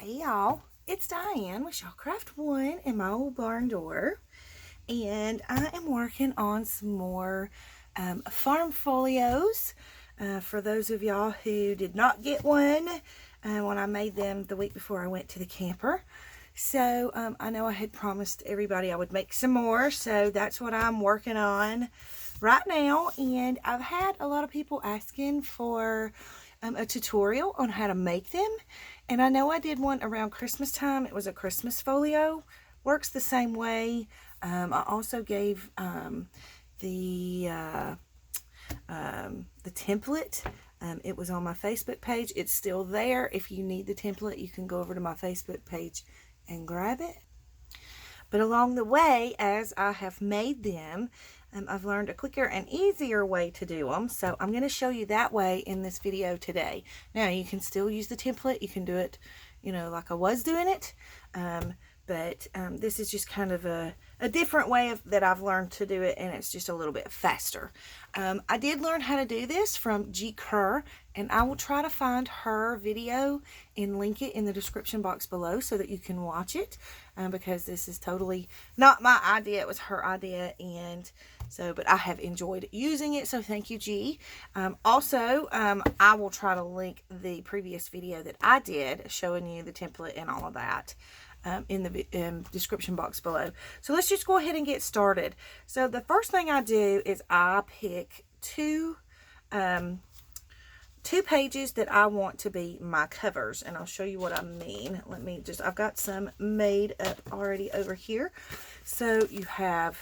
Hey y'all, it's Diane with Shawcraft One in my old barn door, and I am working on some more farm folios for those of y'all who did not get one when I made them the week before I went to the camper. So I know I had promised everybody I would make some more, so that's what I'm working on right now. And I've had a lot of people asking for a tutorial on how to make them, and I know I did one around Christmas time. It was a Christmas folio. Works the same way. I also gave the template. It was on my Facebook page. It's still there. If you need the template, you can go over to my Facebook page and grab it. But along the way, as I have made them, I've learned a quicker and easier way to do them. So I'm going to show you that way in this video today. Now, you can still use the template. You can do it, you know, like I was doing it. But this is just kind of a different way that I've learned to do it, and it's just a little bit faster. I did learn how to do this from G. Kerr, and I will try to find her video and link it in the description box below so that you can watch it, because this is totally not my idea. It was her idea, and so, but I have enjoyed using it, so thank you, G. Also, I will try to link the previous video that I did showing you the template and all of that in the description box below. So let's just go ahead and get started. So the first thing I do is I pick two pages that I want to be my covers, and I'll show you what I mean. I've got some made up already over here. So you have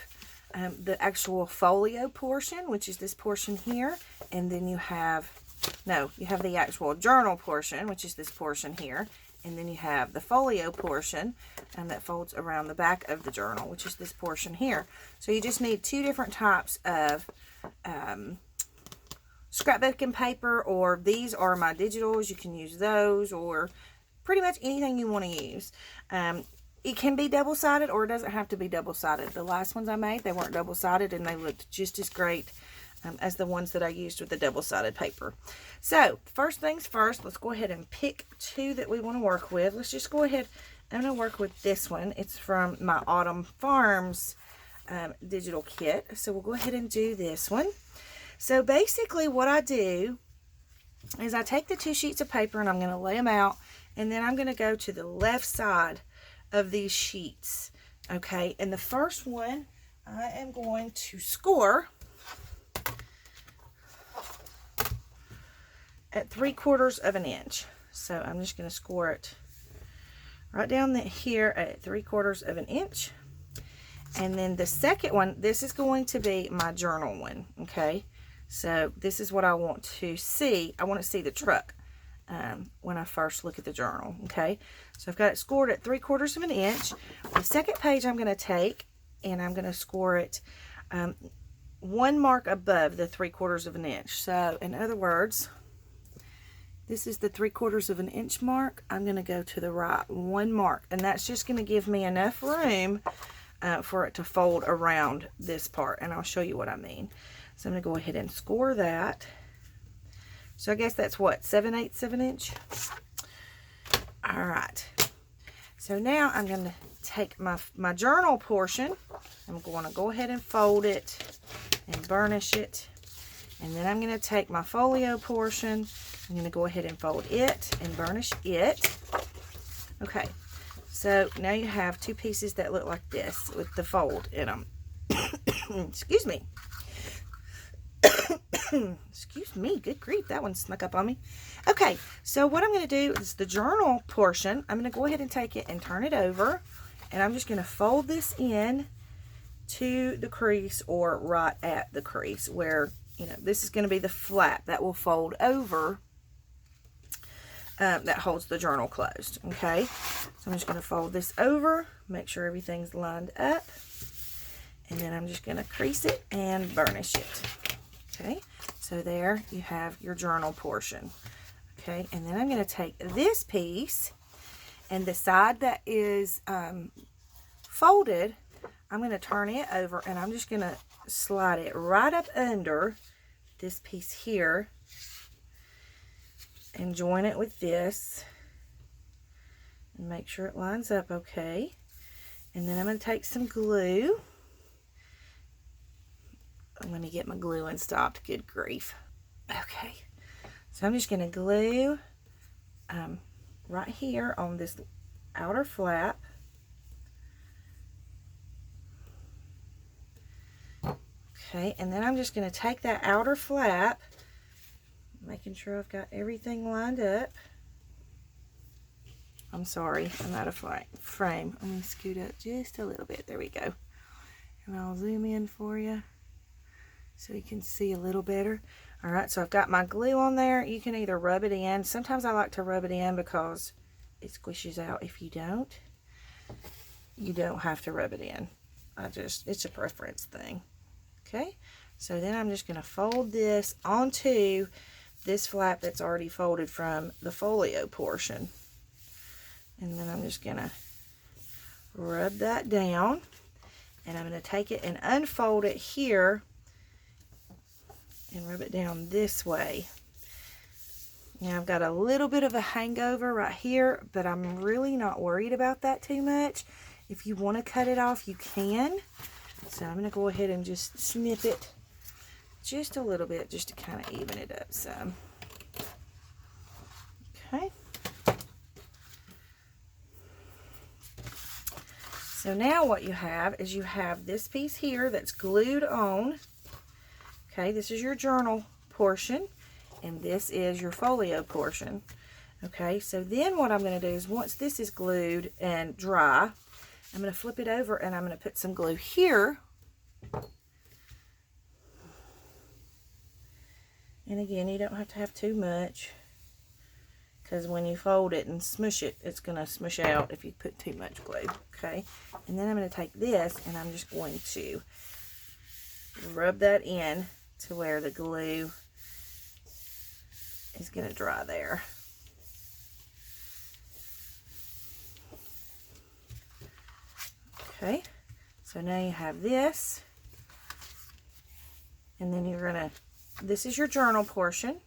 the actual folio portion, which is this portion here, and then you have the actual journal portion, which is this portion here. And then you have the folio portion, and that folds around the back of the journal, which is this portion here. So you just need two different types of scrapbooking paper, or these are my digitals. You can use those, or pretty much anything you want to use. It can be double-sided, or it doesn't have to be double-sided. The last ones I made, they weren't double-sided, and they looked just as great as the ones that I used with the double-sided paper. So first things first, let's go ahead and pick two that we want to work with. Let's just go ahead. I'm going to work with this one. It's from my Autumn Farms digital kit. So we'll go ahead and do this one. So basically what I do is I take the two sheets of paper and I'm going to lay them out, and then I'm going to go to the left side of these sheets. Okay, and the first one I am going to score at 3/4 of an inch. So I'm just going to score it right down here at 3/4 of an inch. And then the second one, this is going to be my journal one. Okay, so this is what I want to see. I want to see the truck when I first look at the journal. Okay, so I've got it scored at 3/4 of an inch. The second page I'm going to take, and I'm going to score it one mark above the 3/4 of an inch. So in other words, this is the 3/4 of an inch mark. I'm going to go to the right one mark, and that's just going to give me enough room for it to fold around this part, and I'll show you what I mean. So I'm going to go ahead and score that. So I guess that's what, 7/8 of an inch? All right. So now I'm going to take my journal portion. I'm going to go ahead and fold it and burnish it. And then I'm going to take my folio portion. I'm going to go ahead and fold it and burnish it. Okay, so now you have two pieces that look like this with the fold in them. Excuse me. Excuse me, good grief, that one snuck up on me. Okay, so what I'm going to do is the journal portion, I'm going to go ahead and take it and turn it over. And I'm just going to fold this in to the crease, or right at the crease where, you know, this is going to be the flap that will fold over that holds the journal closed. Okay, so I'm just going to fold this over, make sure everything's lined up, and then I'm just going to crease it and burnish it. Okay, so there you have your journal portion. Okay, and then I'm going to take this piece, and the side that is folded, I'm going to turn it over, and I'm just going to slide it right up under this piece here and join it with this, and make sure it lines up okay. And then I'm going to take some glue. Let me get my gluing stopped. Good grief. Okay, so I'm just going to glue right here on this outer flap. Okay, and then I'm just going to take that outer flap, making sure I've got everything lined up. I'm sorry, I'm out of frame. I'm going to scoot up just a little bit. There we go. And I'll zoom in for you so you can see a little better. All right, so I've got my glue on there. You can either rub it in. Sometimes I like to rub it in because it squishes out. If you don't have to rub it in. It's a preference thing. Okay, so then I'm just going to fold this onto this flap that's already folded from the folio portion. And then I'm just going to rub that down, and I'm going to take it and unfold it here and rub it down this way. Now I've got a little bit of a hangover right here, but I'm really not worried about that too much. If you want to cut it off, you can. So I'm going to go ahead and just snip it just a little bit just to kind of even it up some. Okay. So now what you have is you have this piece here that's glued on. Okay, this is your journal portion, and this is your folio portion. Okay, so then what I'm going to do is once this is glued and dry, I'm going to flip it over and I'm going to put some glue here. And again, you don't have to have too much, because when you fold it and smush it, it's going to smush out if you put too much glue. Okay, and then I'm going to take this and I'm just going to rub that in to where the glue is going to dry there. Okay, so now you have this, and then you're going to, this is your journal portion.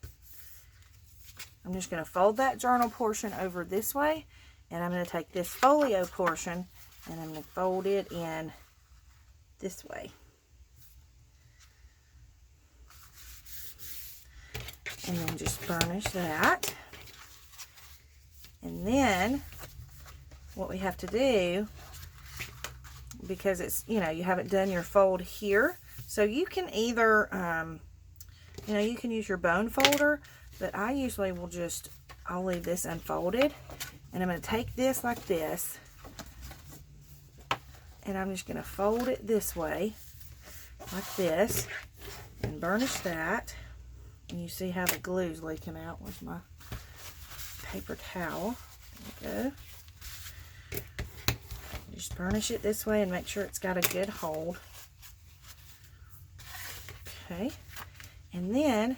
I'm just going to fold that journal portion over this way, and I'm going to take this folio portion and I'm going to fold it in this way. And then just burnish that. And then what we have to do, because it's, you know, you haven't done your fold here, so you can either, you know, you can use your bone folder, but I usually will just, I'll leave this unfolded, and I'm going to take this like this, and I'm just going to fold it this way, like this, and burnish that. And you see how the glue's leaking out with my paper towel. There we go. Just burnish it this way and make sure it's got a good hold. Okay, and then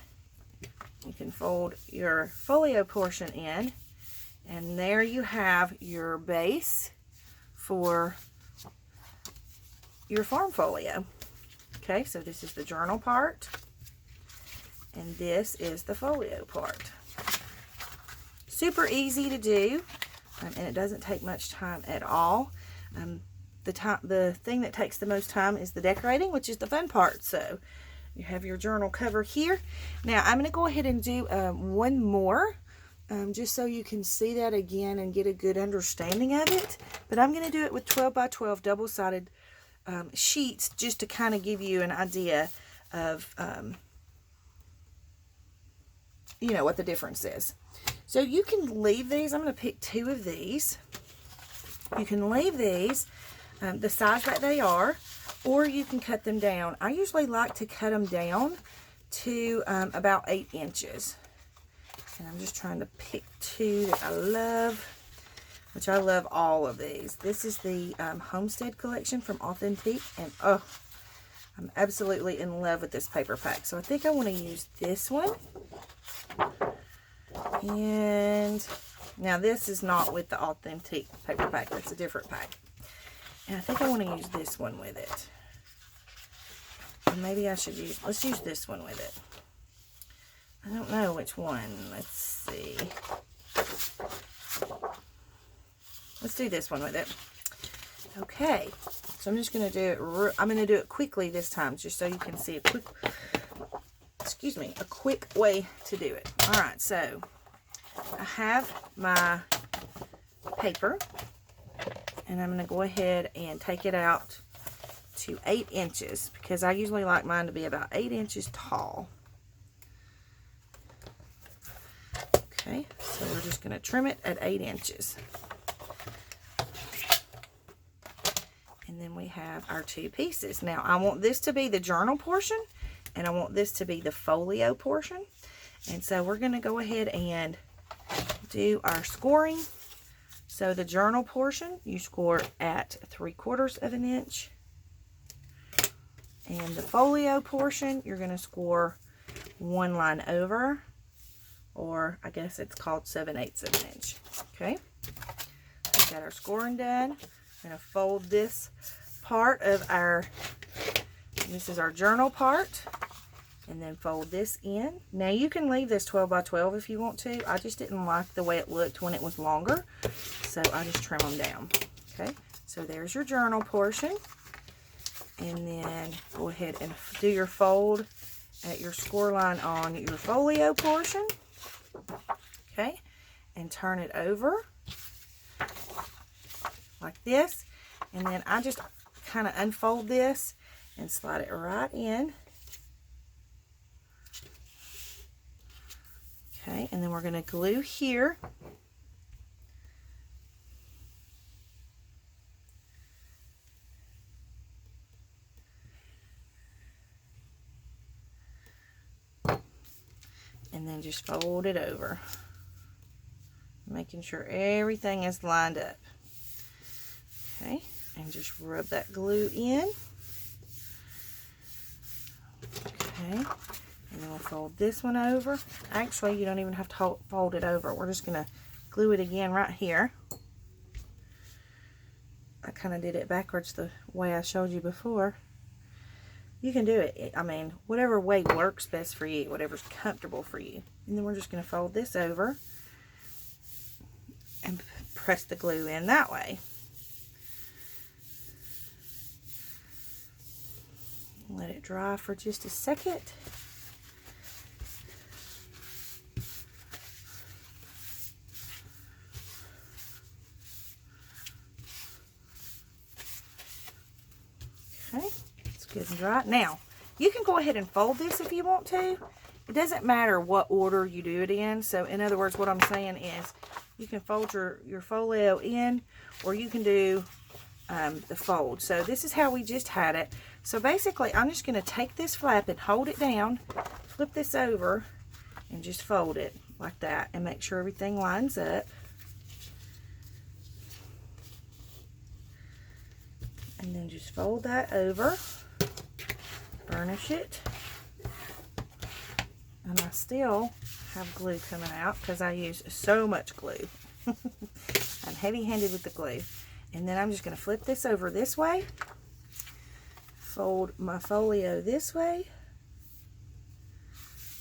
you can fold your folio portion in, and there you have your base for your farm folio. Okay, so this is the journal part, and this is the folio part. Super easy to do, and it doesn't take much time at all. The thing that takes the most time is the decorating, which is the fun part. So you have your journal cover here. Now I'm going to go ahead and do one more, just so you can see that again and get a good understanding of it. But I'm going to do it with 12 by 12 double-sided sheets, just to kind of give you an idea of you know, what the difference is. So you can leave these. I'm going to pick 2 of these. You can leave these the size that they are, or you can cut them down. I usually like to cut them down to about 8 inches. And I'm just trying to pick 2 that I love, which I love all of these. This is the Homestead collection from Authentique, and oh, I'm absolutely in love with this paper pack. So I think I want to use this one. And now this is not with the Authentique paper pack. That's a different pack. And I think I want to use this one with it. And maybe I should use, let's use this one with it. I don't know which one. Let's see. Let's do this one with it. Okay, so I'm just going to do it. I'm going to do it quickly this time, just so you can see a quick, a quick way to do it. All right, so I have my paper, and I'm going to go ahead and take it out to 8 inches, because I usually like mine to be about 8 inches tall. Okay, so we're just going to trim it at 8 inches. And then we have our 2 pieces. Now, I want this to be the journal portion, and I want this to be the folio portion. And so we're going to go ahead and do our scoring. So the journal portion, you score at 3/4 of an inch. And the folio portion, you're going to score 1 line over, or I guess it's called 7/8 of an inch. Okay, we got our scoring done. I'm going to fold this part of this is our journal part, and then fold this in. Now you can leave this 12 by 12 if you want to. I just didn't like the way it looked when it was longer, so I just trim them down. Okay, so there's your journal portion. And then go ahead and do your fold at your score line on your folio portion. Okay, and turn it over like this. And then I just kind of unfold this and slide it right in. Okay, and then we're going to glue here. And then just fold it over, making sure everything is lined up. Okay, and just rub that glue in. Okay, and then we'll fold this one over. Actually, you don't even have to fold it over. We're just going to glue it again right here. I kind of did it backwards the way I showed you before. You can do it, I mean, whatever way works best for you, whatever's comfortable for you. And then we're just going to fold this over and press the glue in that way. Let it dry for just a second. Okay. Good and dry. Now, you can go ahead and fold this if you want to. It doesn't matter what order you do it in. So, in other words, what I'm saying is you can fold your folio in, or you can do the fold. So, this is how we just had it. So, basically, I'm just going to take this flap and hold it down, flip this over, and just fold it like that, and make sure everything lines up. And then just fold that over. Burnish it, and I still have glue coming out because I use so much glue. I'm heavy-handed with the glue. And then I'm just going to flip this over this way, fold my folio this way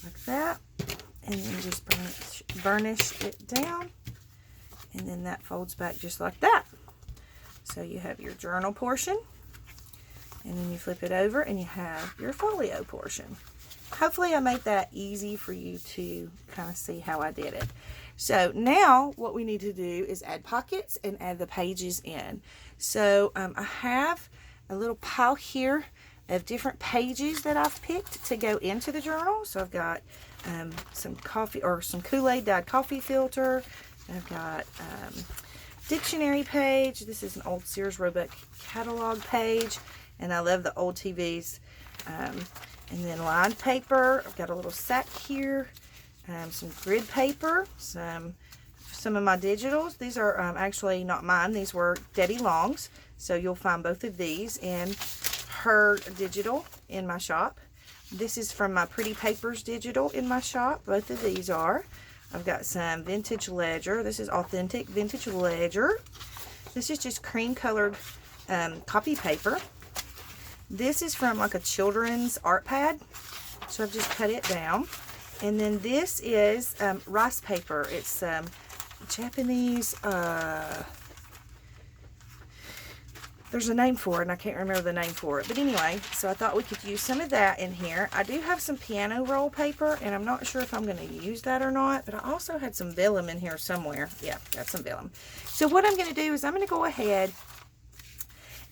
like that, and then just burnish it down, and then that folds back just like that. So you have your journal portion, and then you flip it over and you have your folio portion. Hopefully I made that easy for you to kind of see how I did it. So now what we need to do is add pockets and add the pages in. So I have a little pile here of different pages that I've picked to go into the journal. So I've got some coffee or some Kool-Aid dyed coffee filter. I've got dictionary page. This is an old Sears Roebuck catalog page. And I love the old TVs. And then lined paper. I've got a little sack here. Some grid paper. Some of my digitals. These are actually not mine. These were Debbie Long's. So you'll find both of these in her digital in my shop. This is from my Pretty Papers digital in my shop. Both of these are. I've got some vintage ledger. This is authentic vintage ledger. This is just cream colored copy paper. This is from like a children's art pad, so I've just cut it down. And then this is rice paper. It's Japanese, I There's a name for it, and I can't remember the name for it. But anyway, so I thought we could use some of that in here. I do have some piano roll paper, and I'm not sure if I'm going to use that or not. But I also had some vellum in here somewhere. Yeah, got some vellum. So what I'm going to do is I'm going to go ahead,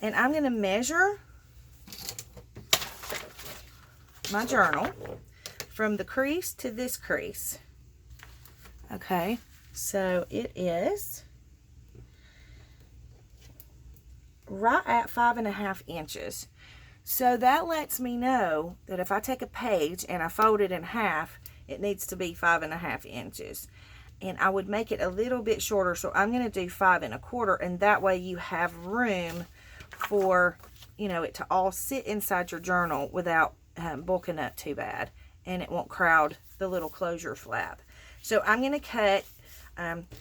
and I'm going to measure my journal from the crease to this crease. Okay, so it is right at 5.5 inches. So that lets me know that if I take a page and I fold it in half, it needs to be 5.5 inches. And I would make it a little bit shorter, so I'm going to do 5 1/4, and that way you have room for, you know, it to all sit inside your journal without bulking up too bad, and it won't crowd the little closure flap. So I'm going to cut,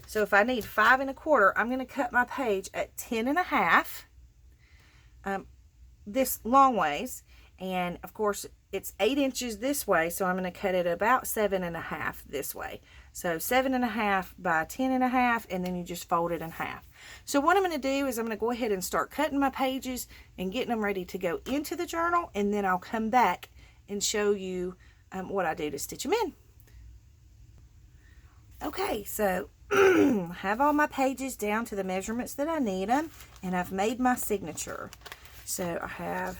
so if I need 5 1/4, I'm going to cut my page at 10 1/2. This long ways, and of course it's 8 inches this way, so I'm going to cut it about 7 1/2 this way. So 7 1/2 by 10 1/2, and then you just fold it in half. So what I'm going to do is I'm going to go ahead and start cutting my pages and getting them ready to go into the journal, and then I'll come back and show you what I do to stitch them in. Okay, so I have all my pages down to the measurements that I need them, and I've made my signature. So I have,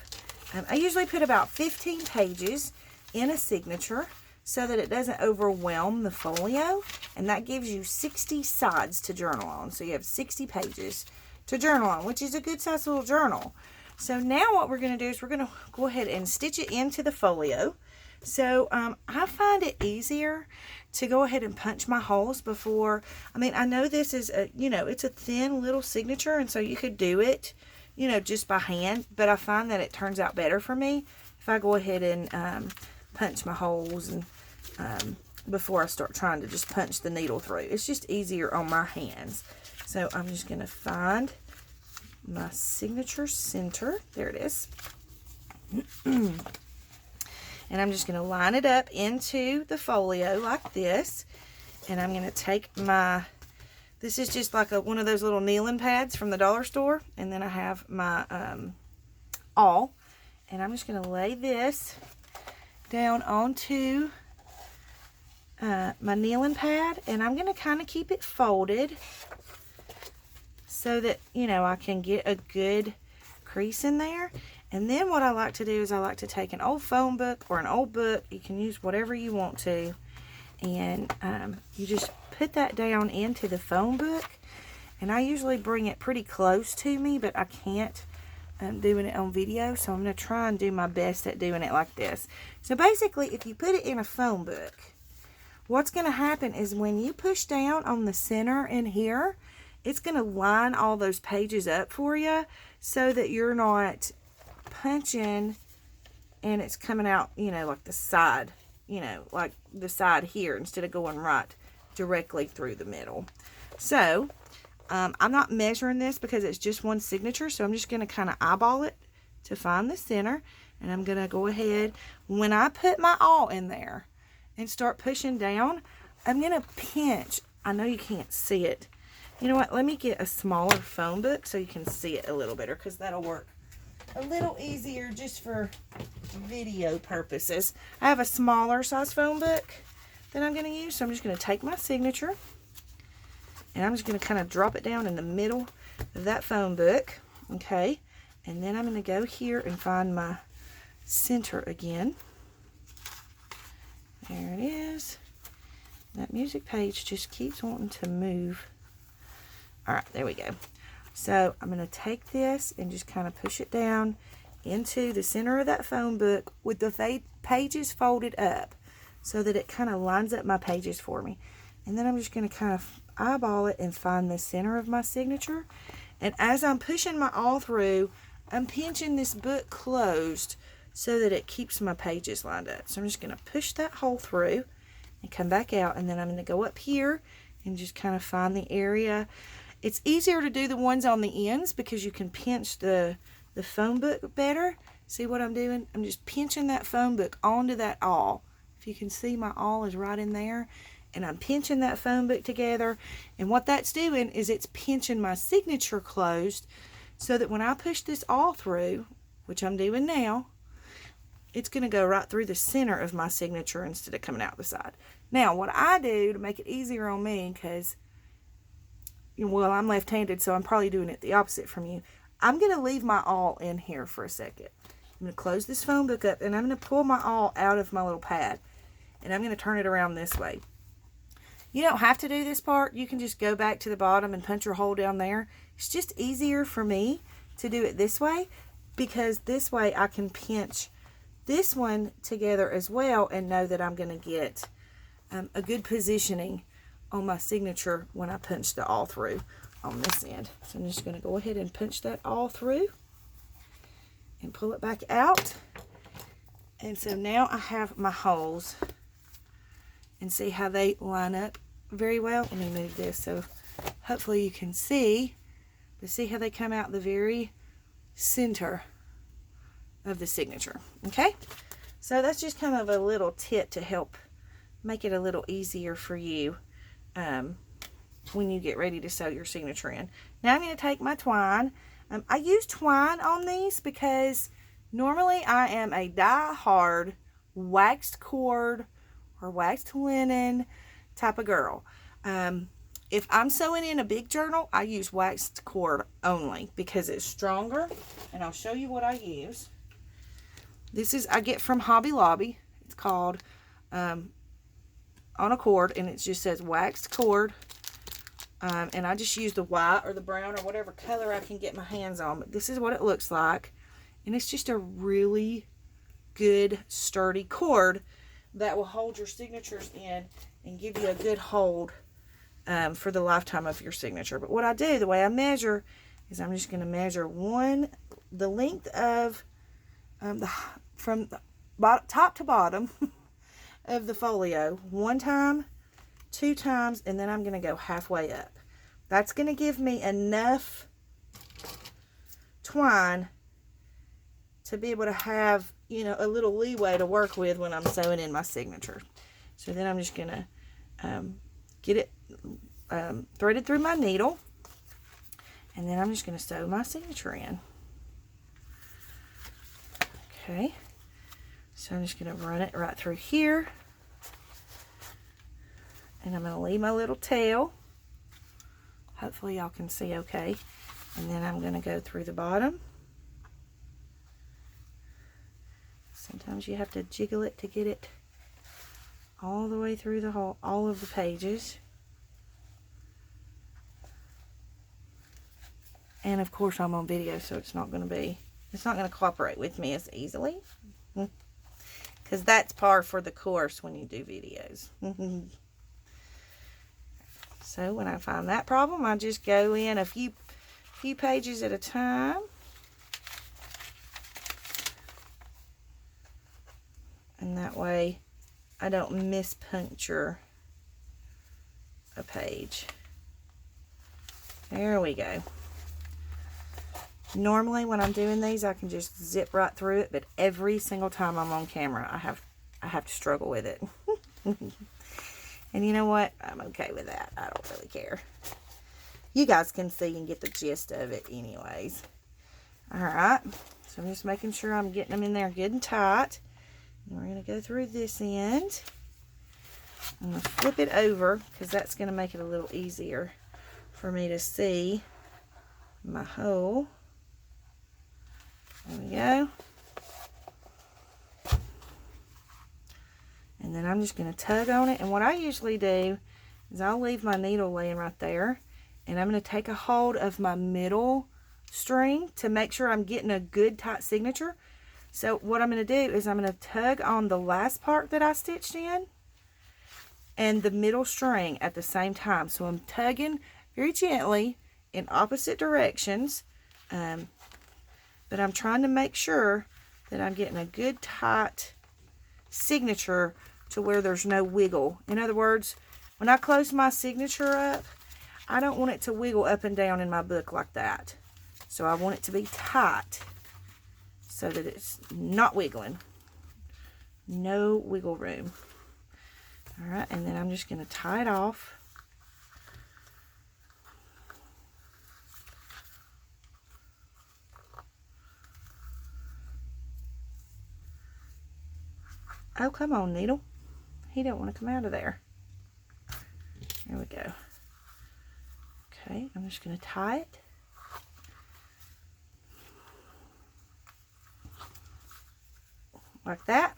I usually put about 15 pages in a signature so that it doesn't overwhelm the folio, and that gives you 60 sides to journal on. So you have 60 pages to journal on, which is a good size little journal. So now what we're going to do is we're going to go ahead and stitch it into the folio. So I find it easier to go ahead and punch my holes before. I mean, I know this is a, you know, it's a thin little signature, and so you could do it, you know, just by hand, but I find that it turns out better for me if I go ahead and punch my holes and before I start trying to just punch the needle through. It's just easier on my hands. So I'm just going to find my signature center. There it is. And I'm just going to line it up into the folio like this. And I'm going to take my, this is just like one of those little kneeling pads from the dollar store. And then I have my awl. And I'm just going to lay this down onto my kneeling pad. And I'm going to kind of keep it folded so that, you know, I can get a good crease in there. And then what I like to do is I like to take an old phone book or an old book. You can use whatever you want to. And you just put that down into the phone book. And I usually bring it pretty close to me, but I can't doing it on video. So I'm going to try and do my best at doing it like this. So basically, if you put it in a phone book, what's going to happen is when you push down on the center in here, it's going to line all those pages up for you so that you're not punching and it's coming out, you know, like the side, you know, like the side here instead of going right directly through the middle. So I'm not measuring this because it's just one signature, so I'm just going to kind of eyeball it to find the center. And I'm going to go ahead, when I put my awl in there and start pushing down, I'm going to pinch. I know you can't see it. You know what, let me get a smaller phone book so you can see it a little better, because that'll work a little easier just for video purposes. I have a smaller size phone book that I'm going to use, so I'm just going to take my signature and I'm just going to kind of drop it down in the middle of that phone book. Okay, and then I'm going to go here and find my center again. There it is. That music page just keeps wanting to move. Alright, there we go. So I'm going to take this and just kind of push it down into the center of that phone book with the pages folded up so that it kind of lines up my pages for me. And then I'm just going to kind of eyeball it and find the center of my signature. And as I'm pushing my awl through, I'm pinching this book closed so that it keeps my pages lined up. So I'm just going to push that hole through and come back out, and then I'm going to go up here and just kind of find the area. It's easier to do the ones on the ends because you can pinch the phone book better. See what I'm doing? I'm just pinching that phone book onto that awl. If you can see, my awl is right in there, and I'm pinching that phone book together. And what that's doing is it's pinching my signature closed so that when I push this all through, which I'm doing now, it's going to go right through the center of my signature instead of coming out the side. Now, what I do to make it easier on me, because, well, I'm left-handed, so I'm probably doing it the opposite from you. I'm going to leave my awl in here for a second. I'm going to close this phone book up, and I'm going to pull my awl out of my little pad, and I'm going to turn it around this way. You don't have to do this part. You can just go back to the bottom and punch your hole down there. It's just easier for me to do it this way, because this way I can pinch this one together as well and know that I'm going to get a good positioning on my signature when I punch the all through on this end. So I'm just going to go ahead and punch that all through and pull it back out. And so now I have my holes, and see how they line up very well. Let me move this so hopefully you can see, but see how they come out the very center of the signature. Okay, so that's just kind of a little tip to help make it a little easier for you when you get ready to sew your signature in. Now I'm going to take my twine. I use twine on these because normally I am a die-hard waxed cord or waxed linen type of girl. If I'm sewing in a big journal, I use waxed cord only because it's stronger, and I'll show you what I use. This is, I get from Hobby Lobby. It's called On a Cord, and it just says waxed cord. And I just use the white or the brown or whatever color I can get my hands on. But this is what it looks like. And it's just a really good, sturdy cord that will hold your signatures in and give you a good hold for the lifetime of your signature. But what I do, the way I measure, is I'm just going to measure the length of from the top to bottom of the folio 1 time, 2 times, and then I'm going to go halfway up. That's going to give me enough twine to be able to have, you know, a little leeway to work with when I'm sewing in my signature. So then I'm just going to get it threaded through my needle, and then I'm just going to sew my signature in. Okay, so I'm just going to run it right through here, and I'm going to leave my little tail. Hopefully y'all can see okay. And then I'm going to go through the bottom. Sometimes you have to jiggle it to get it all the way through the whole, all of the pages. And of course I'm on video, so it's not going to cooperate with me as easily. Because that's par for the course when you do videos. So when I find that problem, I just go in a few pages at a time. And that way I don't mispuncture a page. There we go. Normally when I'm doing these, I can just zip right through it, but every single time I'm on camera, I have to struggle with it. And you know what? I'm okay with that. I don't really care. You guys can see and get the gist of it anyways. Alright, so I'm just making sure I'm getting them in there good and tight. And we're going to go through this end. I'm going to flip it over because that's going to make it a little easier for me to see my hole. There we go. And then I'm just going to tug on it. And what I usually do is I'll leave my needle laying right there. And I'm going to take a hold of my middle string to make sure I'm getting a good tight signature. So what I'm going to do is I'm going to tug on the last part that I stitched in and the middle string at the same time. So I'm tugging very gently in opposite directions. But I'm trying to make sure that I'm getting a good tight signature to where there's no wiggle. In other words, when I close my signature up, I don't want it to wiggle up and down in my book like that. So I want it to be tight so that it's not wiggling. No wiggle room. Alright, and then I'm just going to tie it off. Oh, come on, needle. He don't want to come out of there. There we go. Okay, I'm just going to tie it. Like that.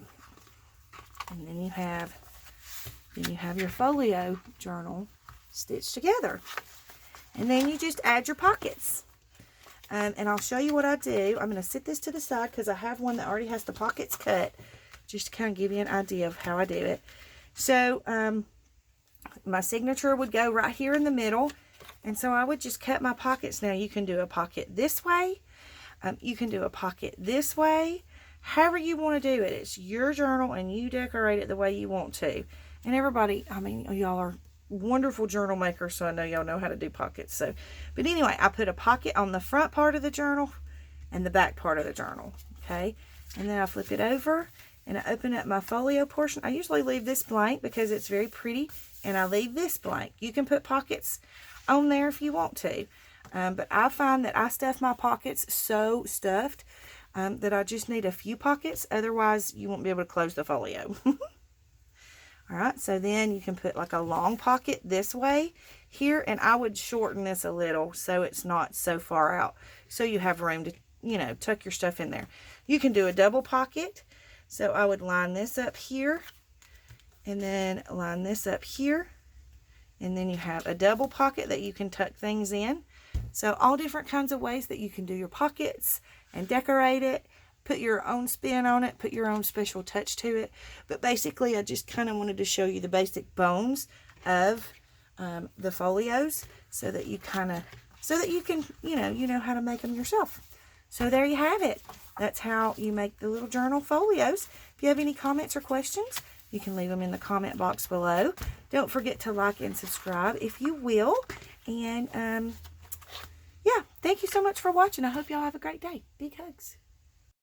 And then you have your folio journal stitched together. And then you just add your pockets. And I'll show you what I do. I'm going to sit this to the side because I have one that already has the pockets cut, just to kind of give you an idea of how I do it. So my signature would go right here in the middle, and so I would just cut my pockets. Now you can do a pocket this way, you can do a pocket this way, however you want to do it. It's your journal and you decorate it the way you want to. And everybody, I mean, y'all are wonderful journal makers, so I know y'all know how to do pockets. So, but anyway, I put a pocket on the front part of the journal and the back part of the journal. Okay, and then I flip it over and I open up my folio portion. I usually leave this blank because it's very pretty, and I leave this blank. You can put pockets on there if you want to, but I find that I stuff my pockets so stuffed that I just need a few pockets. Otherwise, you won't be able to close the folio. All right, so then you can put like a long pocket this way here, and I would shorten this a little so it's not so far out, so you have room to, you know, tuck your stuff in there. You can do a double pocket, so I would line this up here, and then line this up here, and then you have a double pocket that you can tuck things in. So all different kinds of ways that you can do your pockets and decorate it. Put your own spin on it, put your own special touch to it. But basically, I just kind of wanted to show you the basic bones of the folios, so that you can, you know how to make them yourself. So there you have it. That's how you make the little journal folios. If you have any comments or questions, you can leave them in the comment box below. Don't forget to like and subscribe if you will. And yeah, thank you so much for watching. I hope y'all have a great day. Big hugs.